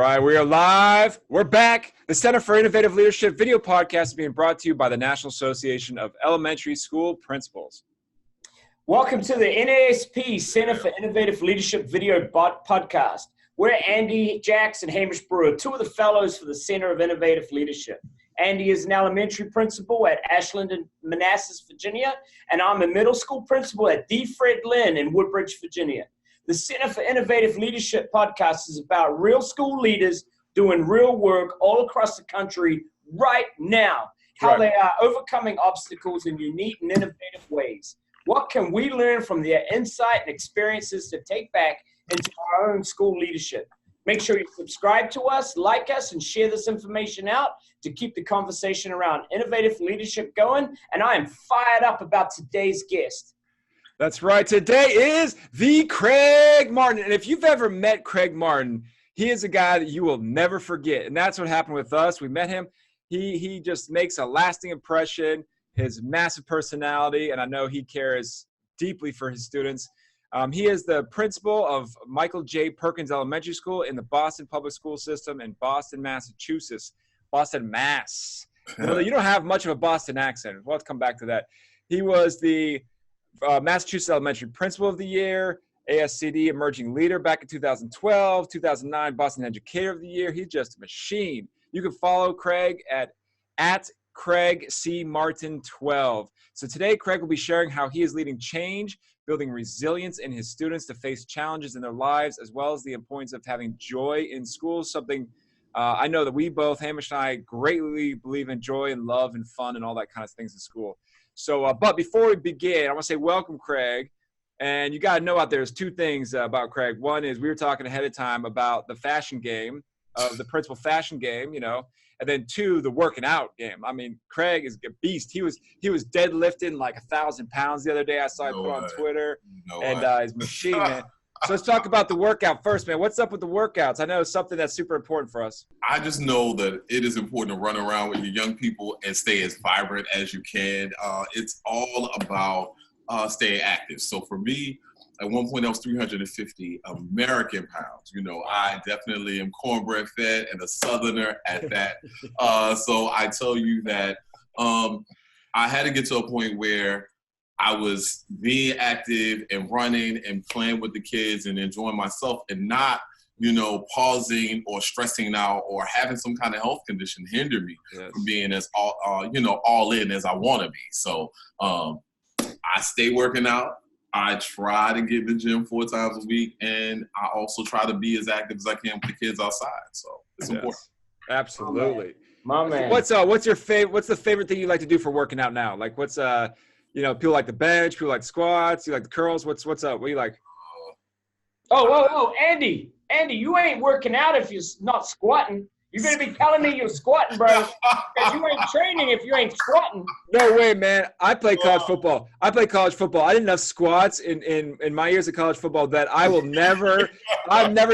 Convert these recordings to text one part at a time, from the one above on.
right, we are live. We're back. The Center for Innovative Leadership video podcast is being brought to you by the National Association of Elementary School Principals. Welcome to the NAESP Center for Innovative Leadership video podcast. We're Andy, Jacks, and Hamish Brewer, two of the fellows for the Center of Innovative Leadership. Andy is an elementary principal at Ashland and Manassas, Virginia, and I'm a middle school principal at D. Fred Lynn in Woodbridge, Virginia. The Center for Innovative Leadership podcast is about real school leaders doing real work all across the country right now, how they are overcoming obstacles in unique and innovative ways. What can we learn from their insight and experiences to take back into our own school leadership? Make sure you subscribe to us, like us, and share this information out to keep the conversation around innovative leadership going. And I am fired up about today's guest. That's right. Today is the Craig Martin. And if you've ever met Craig Martin, he is a guy that you will never forget. And that's what happened with us. We met him. He just makes a lasting impression, his massive personality, and I know he cares deeply for his students. He is the principal of Michael J. Perkins Elementary School in the Boston Public School System in Boston, Massachusetts. Boston, Mass. You don't have much of a Boston accent. We'll have to come back to that. He was the Massachusetts Elementary Principal of the Year, ASCD Emerging Leader back in 2012, 2009 Boston Educator of the Year. He's just a machine. You can follow Craig at Craig C. Martin 12. So today, Craig will be sharing how he is leading change, building resilience in his students to face challenges in their lives, as well as the importance of having joy in school, something I know that we both, Hamish and I, greatly believe in joy and love and fun and all that kind of things in school. So, but before we begin, I want to say welcome, Craig. And you got to know out there, there's two things about Craig. One is we were talking ahead of time about the fashion game, the principal fashion game, and then two, the working out game. I mean, Craig is a beast. He was deadlifting like 1,000 pounds the other day. I saw him put on Twitter, he's a machine, man. So let's talk about the workout first, man. What's up with the workouts? I know it's something that's super important for us. I just know that it is important to run around with your young people and stay as vibrant as you can. It's all about staying active. So for me, at one point I was 350 American pounds. I definitely am cornbread fed and a Southerner at that. So I tell you that I had to get to a point where I was being active and running and playing with the kids and enjoying myself and not, pausing or stressing out or having some kind of health condition hinder me from being as all in as I want to be. So I stay working out. I try to get in the gym 4 times a week, and I also try to be as active as I can with the kids outside. So it's important. Absolutely. My man. What's the favorite thing you like to do for working out now? Like what's people like the bench, people like the squats, you like the curls. What's up? What do you like? Oh, Andy, you ain't working out if you're not squatting. You're going to be telling me you're squatting, bro. Because you ain't training if you ain't squatting. No way, man. I play college football. I did enough squats in my years of college football that I'm never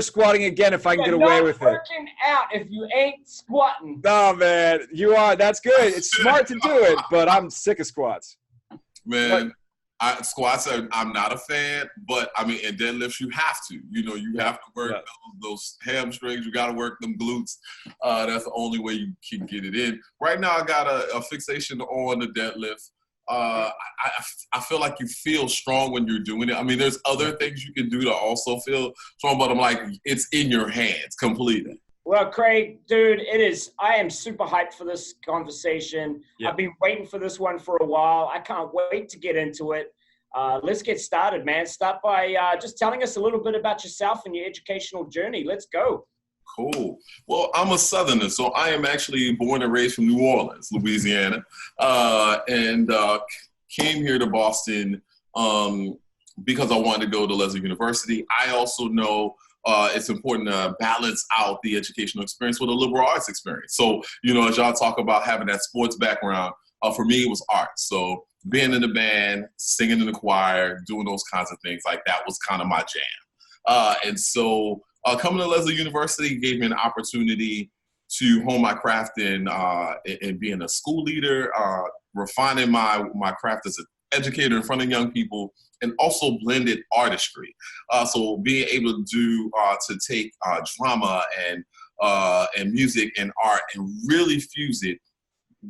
squatting again if I can get away with it. You're not working out if you ain't squatting. No, man. You are. That's good. It's smart to do it, but I'm sick of squats. Man, squats, I'm not a fan, but I mean, in deadlifts, you have to. You have to work those hamstrings. You got to work them glutes. That's the only way you can get it in. Right now, I got a fixation on the deadlift. I feel like you feel strong when you're doing it. I mean, there's other things you can do to also feel strong, but I'm like, it's in your hands completely. Well, Craig, dude, I am super hyped for this conversation. Yep. I've been waiting for this one for a while. I can't wait to get into it. Let's get started, man. Start by just telling us a little bit about yourself and your educational journey. Let's go. Cool. Well, I'm a Southerner, so I am actually born and raised from New Orleans, Louisiana, and came here to Boston because I wanted to go to Leslie University. I also know it's important to balance out the educational experience with a liberal arts experience. So, as y'all talk about having that sports background, for me, it was art. So being in the band, singing in the choir, doing those kinds of things, like that was kind of my jam. And so coming to Leslie University gave me an opportunity to hone my craft in being a school leader, refining my craft as an educator in front of young people, and also blended artistry. So being able to take drama and and music and art and really fuse it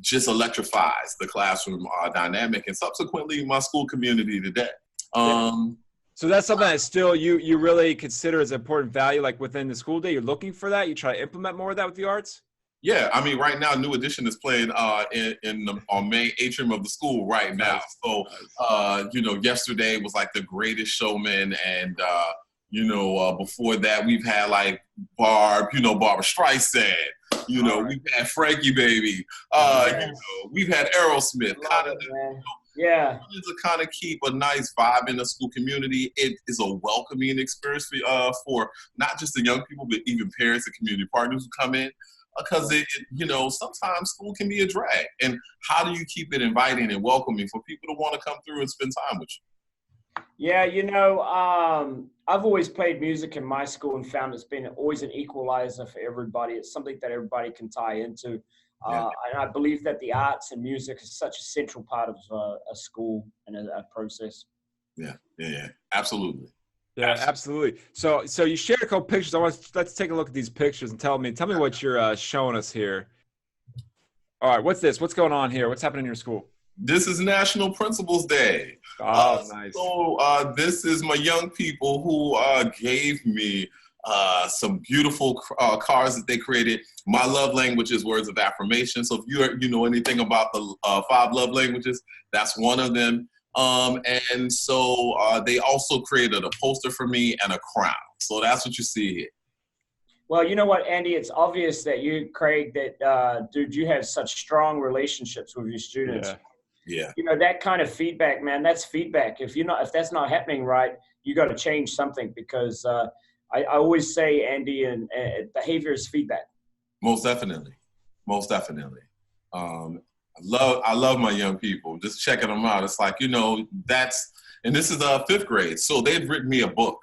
just electrifies the classroom dynamic and subsequently my school community today. So that's something that still you really consider as an important value, like within the school day. You're looking for that. You try to implement more of that with the arts. Yeah, I mean, right now, New Edition is playing on main atrium of the school right now. So, you know, yesterday was like the Greatest Showman, and before that, we've had like Barbara Streisand. You know, we've had Frankie Baby. We've had Aerosmith. To kind of keep a nice vibe in the school community. It is a welcoming experience for not just the young people, but even parents and community partners who come in. Because sometimes school can be a drag. And how do you keep it inviting and welcoming for people to want to come through and spend time with you? Yeah, I've always played music in my school and found it's been always an equalizer for everybody. It's something that everybody can tie into. And I believe that the arts and music is such a central part of a school and a process. Yeah, absolutely. Yeah, absolutely. So you shared a couple pictures. Let's take a look at these pictures and tell me what you're showing us here. All right, what's this? What's going on here? What's happening in your school? This is National Principals Day. Oh, nice. So this is my young people who gave me some beautiful cards that they created. My love language is words of affirmation. So if you know anything about the 5 love languages, that's one of them. And so they also created a poster for me and a crown. So that's what you see here. Well, you know what, Andy, it's obvious that you, Craig, dude, you have such strong relationships with your students. Yeah. You know, that kind of feedback, man, that's feedback. If that's not happening right, you got to change something because I always say, Andy, and behavior is feedback. Most definitely. I love my young people. Just checking them out. It's like, and this is 5th grade. So they've written me a book.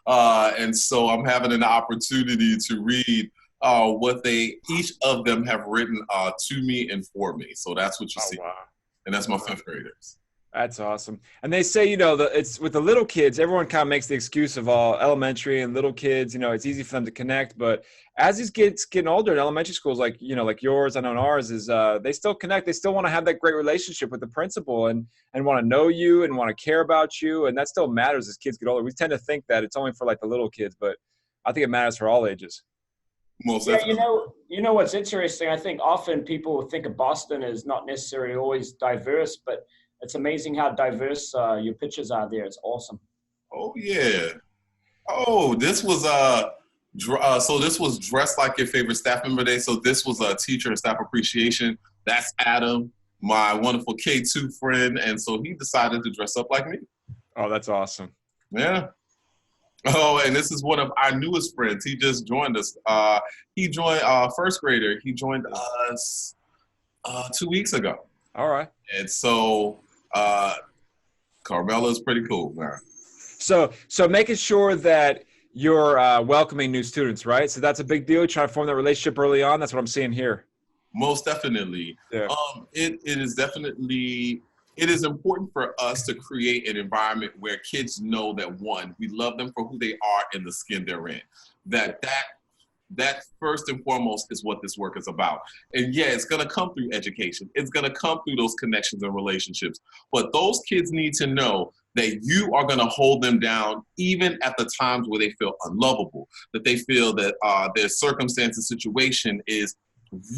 And so I'm having an opportunity to read what each of them have written to me and for me. So that's what you see. Wow. And that's my 5th graders. That's awesome. And they say, it's with the little kids, everyone kind of makes the excuse of all elementary and little kids, it's easy for them to connect. But as these kids getting older in elementary schools, like yours, I know ours is, they still connect. They still want to have that great relationship with the principal and want to know you and want to care about you. And that still matters as kids get older. We tend to think that it's only for like the little kids, but I think it matters for all ages. Most yeah, definitely. you know what's interesting? I think often people think of Boston as not necessarily always diverse, but it's amazing how diverse your pictures are there. It's awesome. Oh yeah. Oh, this was so this was Dressed Like Your Favorite Staff Member Day. So this was a teacher and staff appreciation. That's Adam, my wonderful K2 friend, and so he decided to dress up like me. Oh, that's awesome. Yeah. Oh, and this is one of our newest friends. He just joined us. He joined 1st grader. He joined us 2 weeks ago. All right. And so Carmela is pretty cool, man. So making sure that you're welcoming new students, right? So that's a big deal. Try to form that relationship early on. That's what I'm seeing here. Most definitely. Yeah. It is important for us to create an environment where kids know that, one, we love them for who they are and the skin they're in. That first and foremost is what this work is about. And yeah, it's gonna come through education. It's gonna come through those connections and relationships. But those kids need to know that you are gonna hold them down even at the times where they feel unlovable, that they feel that their circumstance and situation is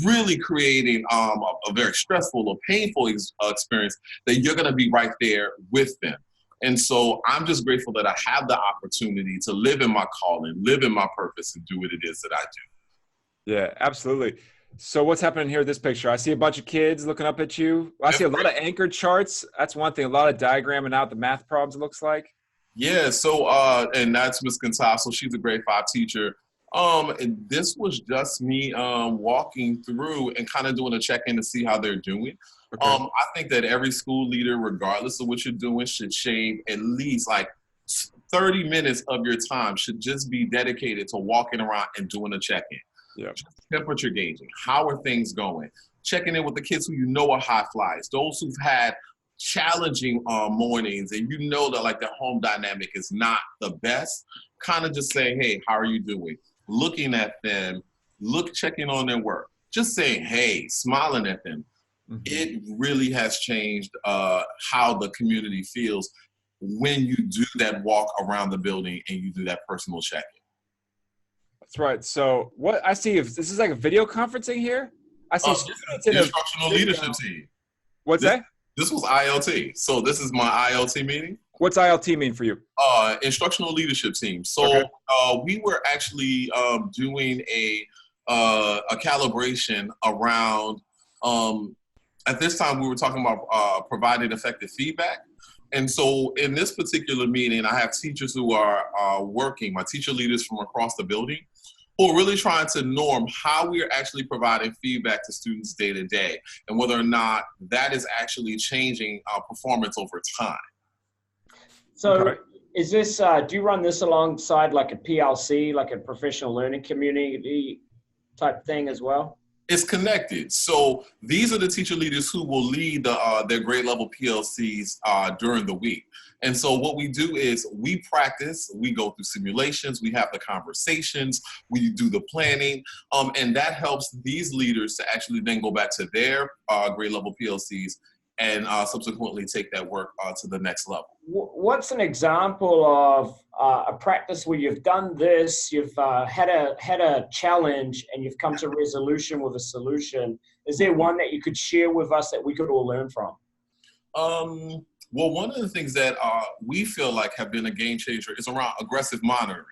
really creating a very stressful or painful experience, that you're gonna be right there with them. And so I'm just grateful that I have the opportunity to live in my calling, live in my purpose, and do what it is that I do. Yeah, absolutely. So what's happening here in this picture? I see a bunch of kids looking up at you. I see a lot of anchored charts. That's one thing. A lot of diagramming out the math problems, it looks like. Yeah, so and that's Ms. Gonzalez. So she's a grade 5 teacher. And this was just me walking through and kind of doing a check-in to see how they're doing. Okay. I think that every school leader, regardless of what you're doing, should shave at least like 30 minutes of your time should just be dedicated to walking around and doing a check-in. Yeah. Temperature gauging. How are things going? Checking in with the kids who you know are high flyers, those who've had challenging mornings and you know that like the home dynamic is not the best. Kind of just saying, hey, how are you doing? Looking at them checking on their work, just saying, hey, smiling at them. Mm-hmm. It really has changed how the community feels when you do that walk around the building and you do that personal check-in. That's right. So what I see, if this is like a video conferencing here, I see students in the instructional leadership team. What's that? This was ILT. So this is my ILT meeting. What's ILT mean for you? Instructional leadership team. So okay. We were actually doing a calibration around, at this time we were talking about providing effective feedback. And so in this particular meeting, I have teachers who are working, my teacher leaders from across the building, who are really trying to norm how we are actually providing feedback to students day to day and whether or not that is actually changing our performance over time. So okay. Is this, do you run this alongside like a PLC, like a professional learning community type thing as well? It's connected. So these are the teacher leaders who will lead their grade level PLCs during the week. And so what we do is we practice, we go through simulations, we have the conversations, we do the planning, and that helps these leaders to actually then go back to their grade level PLCs and subsequently take that work to the next level. What's an example of a practice where you've done this, you've had a challenge and you've come to resolution with a solution? Is there one that you could share with us that we could all learn from? Well, one of the things that we feel like have been a game changer is around aggressive monitoring.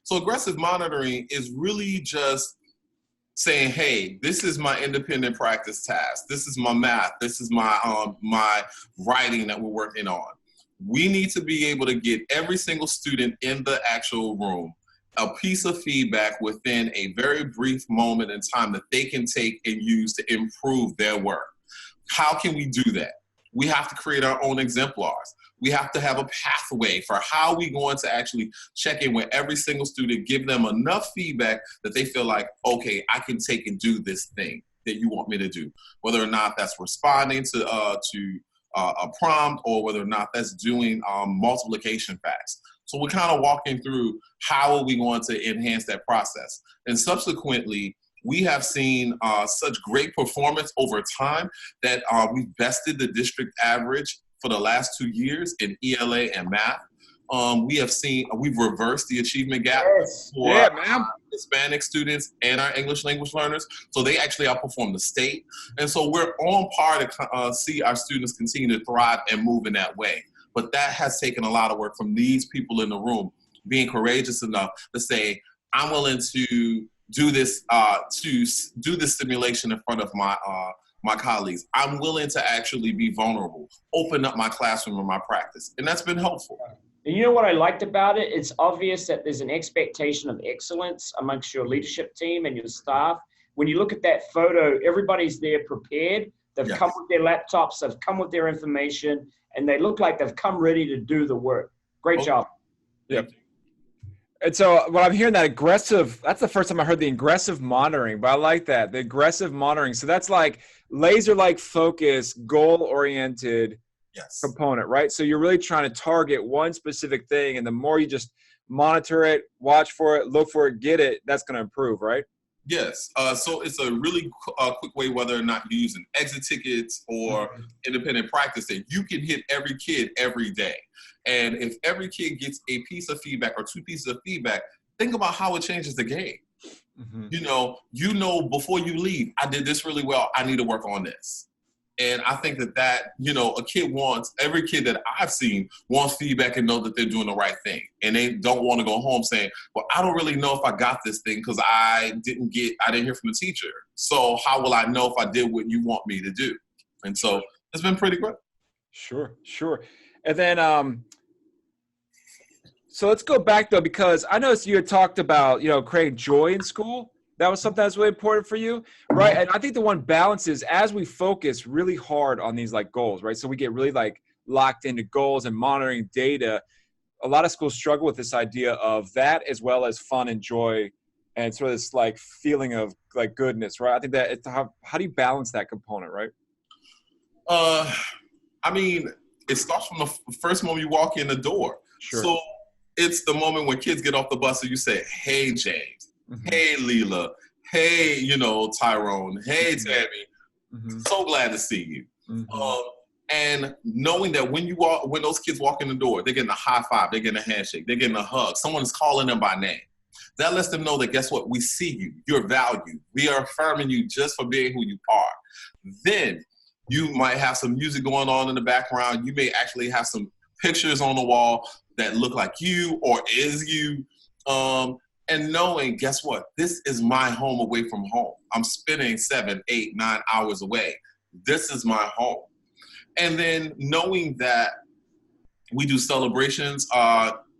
So aggressive monitoring is really just saying, hey, this is my independent practice task. This is my math. This is my my writing that we're working on. We need to be able to get every single student in the actual room a piece of feedback within a very brief moment in time that they can take and use to improve their work. How can we do that? We have to create our own exemplars. We have to have a pathway for how we're going to actually check in with every single student, give them enough feedback that they feel like, okay, I can take and do this thing that you want me to do. Whether or not that's responding to a prompt or whether or not that's doing multiplication facts. So we're kind of walking through how are we going to enhance that process. And subsequently, we have seen such great performance over time that we've bested the district average for the last 2 years in ELA and math. We've reversed the achievement gap for Hispanic students and our English language learners. So they actually outperform the state. And so we're on par to see our students continue to thrive and move in that way. But that has taken a lot of work from these people in the room, being courageous enough to say, I'm willing to do this simulation in front of my colleagues. I'm willing to actually be vulnerable, open up my classroom and my practice. And that's been helpful. And you know what I liked about it? It's obvious that there's an expectation of excellence amongst your leadership team and your staff. When you look at that photo, everybody's there prepared. They've come with their laptops, they've come with their information, and they look like they've come ready to do the work. Great job. Yep. And so what I'm hearing, that aggressive, that's the first time I heard the aggressive monitoring, but I like that, the aggressive monitoring. So that's like laser-like focus, goal-oriented component, right? So you're really trying to target one specific thing, and the more you just monitor it, watch for it, look for it, get it, that's going to improve, right? Yes. So it's a really quick way, whether or not you're using exit tickets or independent practice, that you can hit every kid every day. And if every kid gets a piece of feedback or 2 pieces of feedback, think about how it changes the game. Mm-hmm. You know, before you leave, I did this really well. I need to work on this. And I think that every kid that I've seen wants feedback and know that they're doing the right thing. And they don't want to go home saying, well, I don't really know if I got this thing because I didn't hear from the teacher. So how will I know if I did what you want me to do? And so it's been pretty good. Sure. And then, so let's go back though, because I noticed you had talked about, creating joy in school. That was something that's really important for you, right? And I think the one balance is as we focus really hard on these like goals, right? So we get really like locked into goals and monitoring data. A lot of schools struggle with this idea of that as well as fun and joy and sort of this like feeling of like goodness, right? I think that how do you balance that component, right? I mean, it starts from the first moment you walk in the door. Sure. So it's the moment when kids get off the bus and you say, hey, James, hey, Leela, hey, Tyrone, hey, Tammy, Mm-hmm. so glad to see you. Mm-hmm. And knowing that when those kids walk in the door, they're getting a high five, they're getting a handshake, they're getting a hug, someone is calling them by name. That lets them know that, guess what? We see you, you're valued. We are affirming you just for being who you are. Then you might have some music going on in the background. You may actually have some pictures on the wall that look like you or is you. And knowing, guess what? This is my home away from home. I'm spending 7, 8, 9 hours away. This is my home. And then knowing that we do celebrations,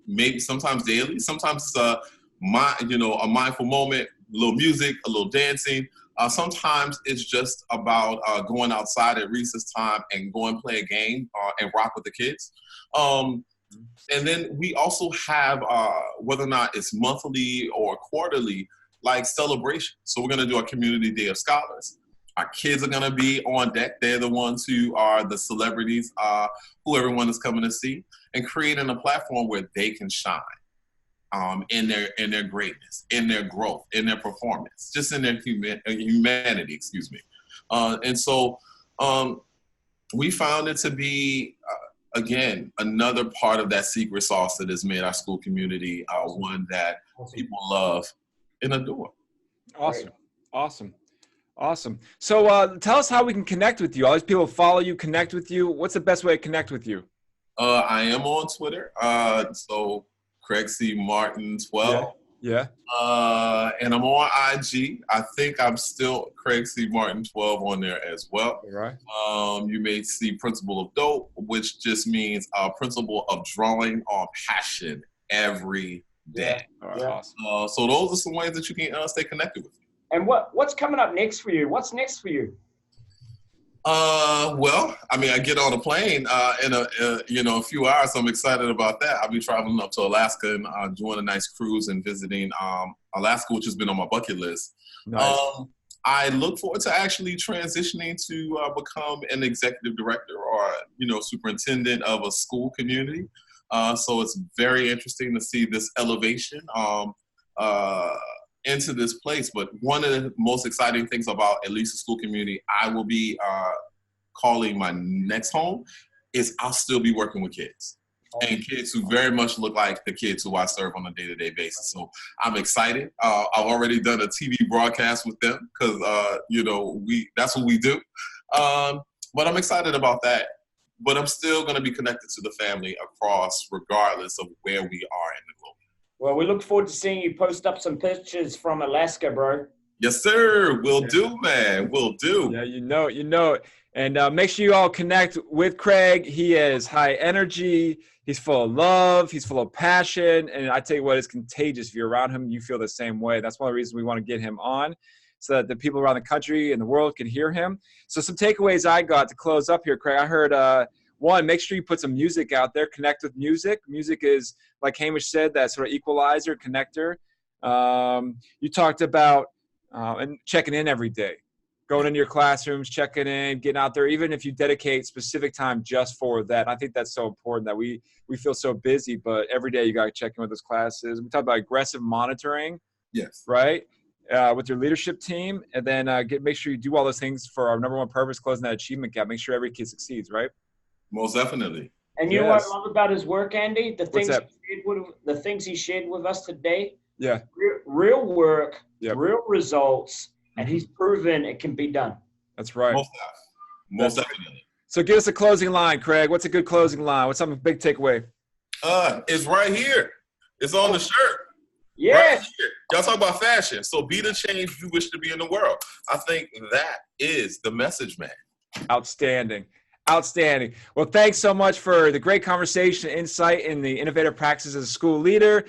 maybe sometimes daily, sometimes it's a mindful moment, a little music, a little dancing. Sometimes it's just about going outside at recess time and go and play a game and rock with the kids. And then we also have, whether or not it's monthly or quarterly, like celebration. So we're going to do a community day of scholars. Our kids are going to be on deck. They're the ones who are the celebrities who everyone is coming to see, and creating a platform where they can shine in their greatness, in their growth, in their performance, just in their humanity, excuse me. And so we found it to be, again, another part of that secret sauce that has made our school community one that people love and adore. Awesome. So tell us how we can connect with you. All these people follow you, connect with you. What's the best way to connect with you? I am on Twitter. So Craig C. Martin 12. Yeah. And I'm on IG. I think I'm still Craig C. Martin 12 on there as well. All right. You may see Principle of Dope, which just means principle of drawing on passion every day. All right. Awesome. So those are some ways that you can stay connected with me. And what's coming up next for you? What's next for you? Well, I mean, I get on a plane in a few hours. So I'm excited about that. I'll be traveling up to Alaska and doing a nice cruise and visiting Alaska, which has been on my bucket list. Nice. I look forward to actually transitioning to become an executive director or superintendent of a school community. So it's very interesting to see this elevation into this place. But one of the most exciting things about at least the school community I will be calling my next home is I'll still be working with kids. And kids who very much look like the kids who I serve on a day-to-day basis. So I'm excited. I've already done a TV broadcast with them because, that's what we do. But I'm excited about that. But I'm still going to be connected to the family across, regardless of where we are in the globe. Well, we look forward to seeing you post up some pictures from Alaska, bro. Yes, sir. Will do, man. Will do. Yeah, you know it. And make sure you all connect with Craig. He is high energy. He's full of love. He's full of passion. And I tell you what, it's contagious. If you're around him, you feel the same way. That's one of the reasons we want to get him on, so that the people around the country and the world can hear him. So some takeaways I got to close up here, Craig. I heard one, make sure you put some music out there. Connect with music. Music is, like Hamish said, that sort of equalizer, connector. You talked about and checking in every day. Going into your classrooms, checking in, getting out there, even if you dedicate specific time just for that. I think that's so important that we feel so busy, but every day you got to check in with those classes. We talk about aggressive monitoring. Yes. Right? With your leadership team. And then make sure you do all those things for our number one purpose, closing that achievement gap. Make sure every kid succeeds, right? Most definitely. And you know what I love about his work, Andy? The things he shared with us today. Yeah. Real work, Yep. real results, and he's proven it can be done. That's right. Most definitely. So give us a closing line, Craig. What's a good closing line? What's some big takeaway? It's right here. It's on the shirt. Yeah. Right here. Y'all talk about fashion. So be the change you wish to be in the world. I think that is the message, man. Outstanding. Well, thanks so much for the great conversation, insight in the innovative practices as a school leader.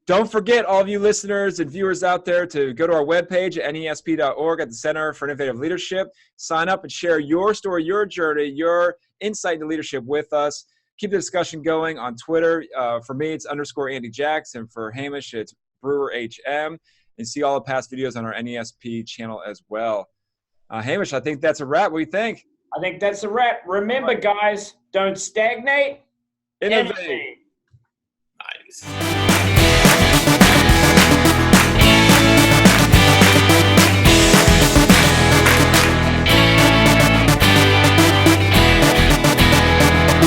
Don't forget, all of you listeners and viewers out there, to go to our webpage at NAESP.org at the Center for Innovative Leadership. Sign up and share your story, your journey, your insight into leadership with us. Keep the discussion going on Twitter. For me, it's _Andy Jacks, and for Hamish, it's Brewer HM. And see all the past videos on our NAESP channel as well. Hamish, I think that's a wrap. What do you think? I think that's a wrap. Remember, guys, don't stagnate. Innovate. Nice.